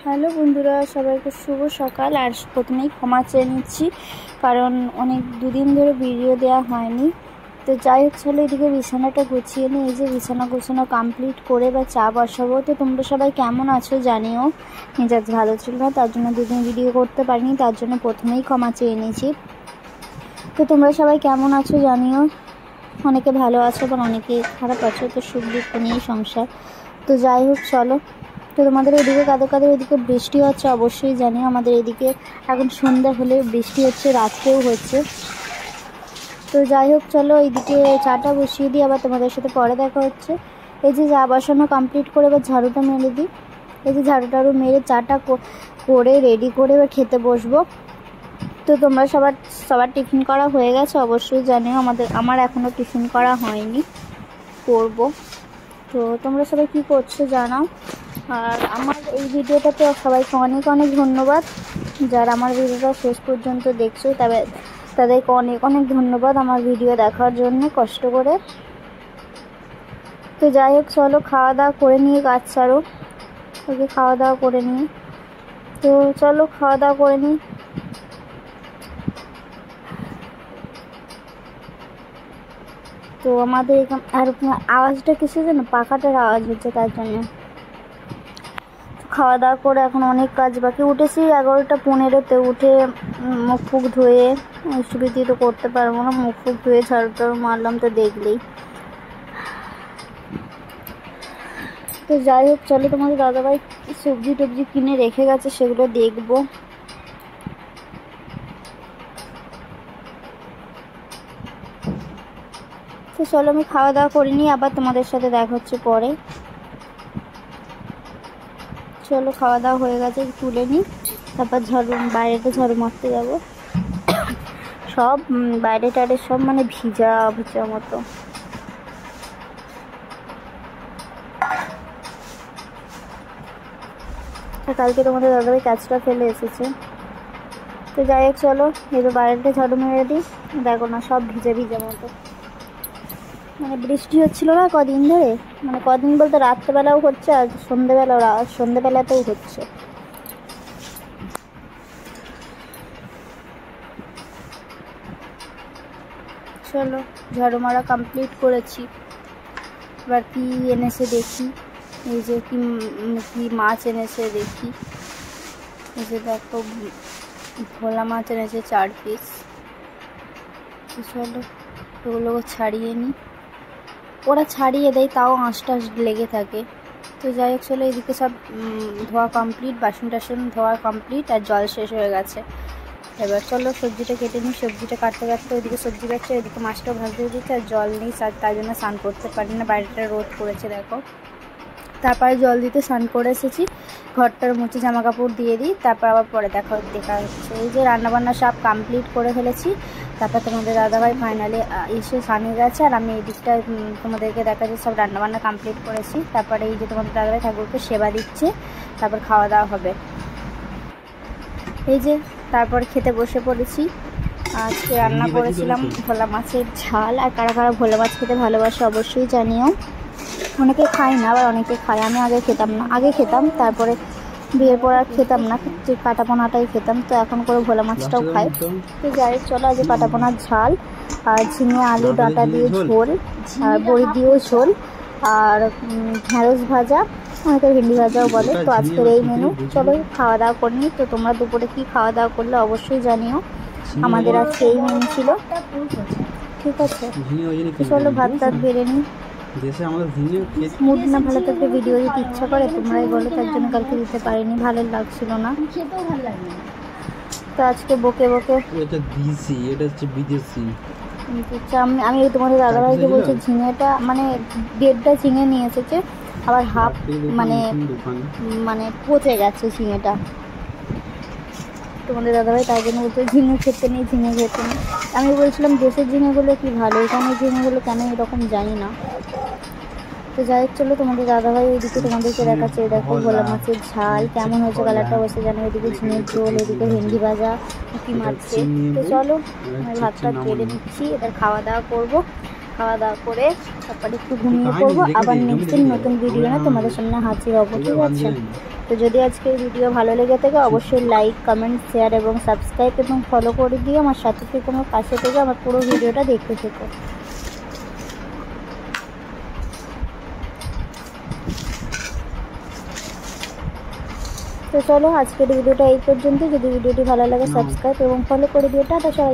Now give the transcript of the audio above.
Hello বন্ধুরা, সবাইকে শুভ সকাল। আর প্রথমেই ক্ষমা চেয়ে নিচ্ছি, কারণ অনেক দুদিন ধরে ভিডিও দেওয়া হয়নি। তো যাই হোক, চলো এদিকে বিছানাটা গুছিয়ে নিই। এই যে বিছানা গোছানো কমপ্লিট করে বা চা বসাবো। তো তোমরা সবাই কেমন আছো জানিও। মেজাজ ভালো ছিল না, তার জন্য দুদিন ভিডিও করতে পারিনি, তার জন্য প্রথমেই ক্ষমা চেয়ে নিয়েছি। তো তোমরা সবাই কেমন আছো জানিও। অনেকে ভালো আছো, আবার অনেকে খারাপ আছো, তো সুখ দুঃখ নিয়েই সংসার। তো যাই হোক চলো। তো তোমাদের এদিকে কাদের এদিকে বৃষ্টি হচ্ছে অবশ্যই জানিও। আমাদের এদিকে এখন সন্ধ্যা হলে বৃষ্টি হচ্ছে, রাত্রেও হচ্ছে। তো যাই হোক চলো, এইদিকে চাটা বসিয়ে দিই, আবার তোমাদের সাথে পরে দেখা হচ্ছে। এই যে চা বসানো কমপ্লিট করে এবার ঝাড়ুটা মেরে দিই। এই যে ঝাড়ু মেরে চাটা করে রেডি করে এবার খেতে বসবো। তো তোমরা সবার টিফিন করা হয়ে গেছে অবশ্যই জানিও। আমার এখনও টিফিন করা হয়নি, করব। তো তোমরা সবাই কী করছো জানাও। আর আমার এই ভিডিওটাতে সবাইকে অনেক অনেক ধন্যবাদ। যারা আমার ভিডিওটা শেষ পর্যন্ত দেখছো তাদেরকে অনেক অনেক ধন্যবাদ আমার ভিডিও দেখার জন্য কষ্ট করে। তো যাই হোক চলো, খাওয়া দাওয়া করে নিয়ে কাজ ছাড়ো। ওকে খাওয়া দাওয়া করে নিই। তো চলো খাওয়া দাওয়া করে নিই। তো আমাদের এখানে আর আওয়াজটা কিছু যেন পাখাটার আওয়াজ হচ্ছে, তার জন্য। খাওয়া দাওয়া করে এখন অনেক কাজ বাকি। উঠেছি 11টা 15-তে, উঠে মুখ ফুক ধুয়ে ইষ্টবিধি তো করতে পারবো না, মুখ ফুক ধুয়ে ঝাড়ু মারলাম, তো দেখলেই। তো যাই হোক চলো, তোমাদের দাদাভাই সবজি টবজি কিনে রেখে গেছে, সেগুলো দেখবো। তো চলো আমি খাওয়া দাওয়া করিনি, আবার তোমাদের সাথে দেখা হচ্ছে পরে। চলো খাওয়া দাওয়া হয়ে গেছে, তুলে নিই, তারপর বাইরেটা ঝাড়ু মারতে যাবো। সব বাইরে টাইরে সব মানে ভিজা মতো। কালকে তোমাদের দাদাভাই কাজটা ফেলে এসেছে। তো যাই হোক চলো, এবার বাইরেটা ঝাড়ু মেরে দিই। দেখো না, সব ভিজা মতো। মানে বৃষ্টি হচ্ছিল না কদিন ধরে, মানে কদিন বলতে রাত্রেবেলাও হচ্ছে আর সন্ধ্যেবেলাতেও হচ্ছে। চলো ঝাড়ু মারা কমপ্লিট করেছি। এবার কি এনেছে দেখি। এই যে কি মাছ এনেছে দেখি। এই যে দেখো, ভোলা মাছ এনেছে 4 পিস। চলো ওগুলো ছাড়িয়ে নিই। ওরা ছাড়িয়ে দেয়, তাও আঁশটা লেগে থাকে। তো যাই হোক চলো, এদিকে সব ধোয়া কমপ্লিট, বাসন টাসন ধোয়া কমপ্লিট, আর জল শেষ হয়ে গেছে। এবার চলো সবজিটা কেটে নিই। সবজিটা কাটতে ওইদিকে সবজি কাটছে, ওইদিকে মাছটাও ভাজতে দিচ্ছে। আর জল নেই, তার জন্য স্নান করতে পারি না, বাইরেটা রোদ করেছে দেখো। তারপরে জল দিতে স্নান করে এসেছি, ঘরটার মুছে জামা কাপড় দিয়ে দিই, তারপর আবার পরে দেখা হচ্ছে। এই যে রান্নাবান্না সব কমপ্লিট করে ফেলেছি। তারপর তোমাদের দাদাভাই ফাইনালি এসে স্নানে গেছে, আর আমি এই দিকটা তোমাদেরকে দেখা যাচ্ছে সব রান্নাবান্না কমপ্লিট করেছি। তারপরে এই যে তোমাদের দাদাভাই ঠাকুরকে সেবা দিচ্ছে, তারপর খাওয়া দাওয়া হবে। এই যে তারপর খেতে বসে পড়েছি। আজকে রান্না করেছিলাম ভোলা মাছের ঝাল। আর কারা কারা ভোলা মাছ খেতে ভালোবাসে অবশ্যই জানিও। অনেকে খায় না, আবার অনেকে খায়। আমি আগে খেতাম, তারপরে বিয়ের পর আর খেতাম না, কাটাপোনাটাই খেতাম। তো এখন করে ভোলা মাছটাও খাই। তো যাই চলো, আজ কাটাপোনার ঝাল, আর ঝিঙে আলু ডাঁটা দিয়ে ঝোল, আর বড়ি দিয়েও ঝোল, আর ঢেঁড়স ভাজা, অনেকে ভেন্ডি ভাজাও বলে। তো আজকের এই মেনু। চলো খাওয়া দাওয়া করে নিই। তো তোমরা দুপুরে কি খাওয়া দাওয়া করলে অবশ্যই জানিও। আমাদের আজকে এই মেনু ছিল, ঠিক আছে। চলো ভাত টাত বেড়ে নিই। মুড না ভালো থাকলে ভিডিও দিতে ইচ্ছা করে, তোমরাই বলো, তার জন্য কালকে দিতে পারিনি, ভালো লাগছিল না। তো আজকে বকে আমি তোমাদের দাদাভাইকে বলছি, ঝিঙেটা মানে 1.5টা ঝিঙে নিয়ে এসেছে, আবার হাফ মানে পচে গেছে ঝিঙেটা। তোমাদের দাদাভাই তাই জন্য বলছে ঝিঙে খেতে নেই। আমি বলছিলাম দেশের ঝিঙেগুলো কি ভালো, এখানে ঝিঙেগুলো কেন এরকম জানি না। তো যাই হোক চলো, তোমাদের দাদাভাই ওইদিকে তোমাদেরকে দেখাচ্ছে। দেখো ভোলা মাছের ঝাল কেমন হয়েছে, কালারটা বসে জানো। এদিকে ঝিঙের ঝোল, এদিকে ভেন্ডি ভাজা, উঁকি মারছে। তো চলো আমি ভাতটা বেড়ে নিচ্ছি, এবার খাওয়া দাওয়া করবো। খাওয়া দাওয়া করে তারপরে একটু ঘুমিয়ে পড়বো। আবার নেক্সট দিন নতুন ভিডিও নিয়ে তোমাদের সামনে হাজির হবো, ঠিক আছে? তো যদি আজকে এই ভিডিও ভালো লেগে থাকে অবশ্যই লাইক, কমেন্ট, শেয়ার এবং সাবস্ক্রাইব এবং ফলো করে দিয়ে আমার সাথে থেকে আমার পাশে থেকে আমার পুরো ভিডিওটা দেখতে থেকো। তো চলো আজকের ভিডিওটা এই পর্যন্ত। যদি ভিডিওটি ভালো লাগে সাবস্ক্রাইব এবং ফলো করে দিও। টাটা সবাই।